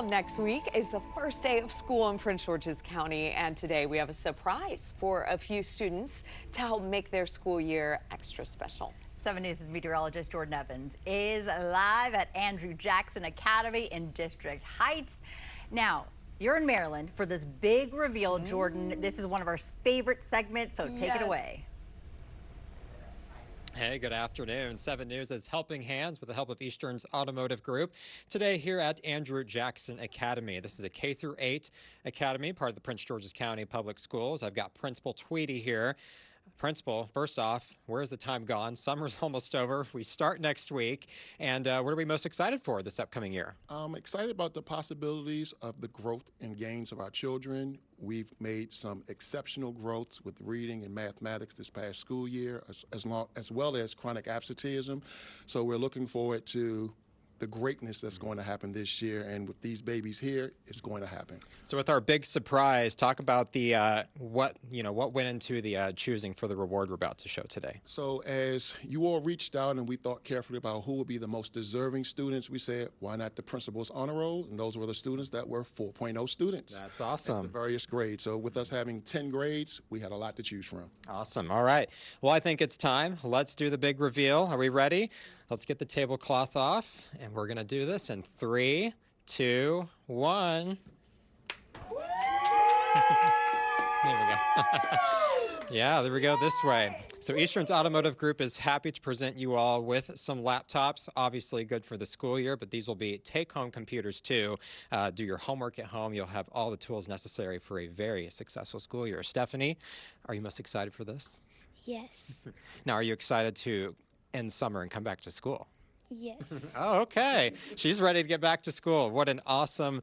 Next week is the first day of school in Prince George's County, and today we have a surprise for a few students to help make their school year extra special. 7 News' meteorologist Jordan Evans is live at Andrew Jackson Academy in District Heights. Now, you're in Maryland for this big reveal, Jordan. This is one of our favorite segments, so take it away. Hey, good afternoon. 7 News is helping hands with the help of Eastern's Automotive Group. Today here at Andrew Jackson Academy. This is a K-8 academy, part of the Prince George's County Public Schools. I've got Principal Tweedy here. Principal, first off, where's the time gone? Summer's almost over. We start next week. And what are we most excited for this upcoming year? I'm excited about the possibilities of the growth and gains of our children. We've made some exceptional growth with reading and mathematics this past school year, as well as chronic absenteeism. So we're looking forward to the greatness that's going to happen this year, and with these babies here, it's going to happen. So with our big surprise, talk about the what went into the choosing for the reward we're about to show today. So as you all reached out and we thought carefully about who would be the most deserving students, we said, why not the principal's honor roll? And those were the students that were 4.0 students. That's awesome. At the various grades. So with us having 10 grades, we had a lot to choose from. Awesome. All right. Well, I think it's time. Let's do the big reveal. Are we ready? Let's get the tablecloth off, and we're going to do this in 3, 2, 1. There we go. Yeah, there we go this way. So Eastern's Automotive Group is happy to present you all with some laptops, obviously good for the school year, but these will be take-home computers too. Do your homework at home. You'll have all the tools necessary for a very successful school year. Stephanie, are you most excited for this? Yes. Now, are you excited to end summer and come back to school? Yes. Oh, okay. She's ready to get back to school. What an awesome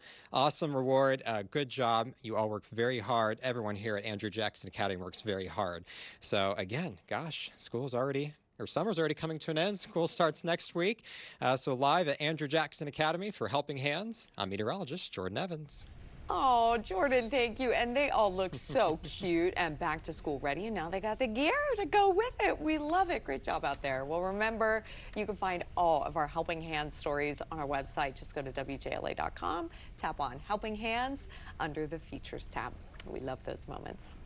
reward. Good job. You all work very hard. Everyone here at Andrew Jackson Academy works very hard. So again, gosh, summer's already coming to an end. School starts next week. So live at Andrew Jackson Academy for Helping Hands, I'm meteorologist Jordan Evans. Oh, Jordan, thank you. And they all look so cute and back to school ready. And now they got the gear to go with it. We love it. Great job out there. Well, remember, you can find all of our Helping Hands stories on our website. Just go to WJLA.com, tap on Helping Hands under the Features tab. We love those moments.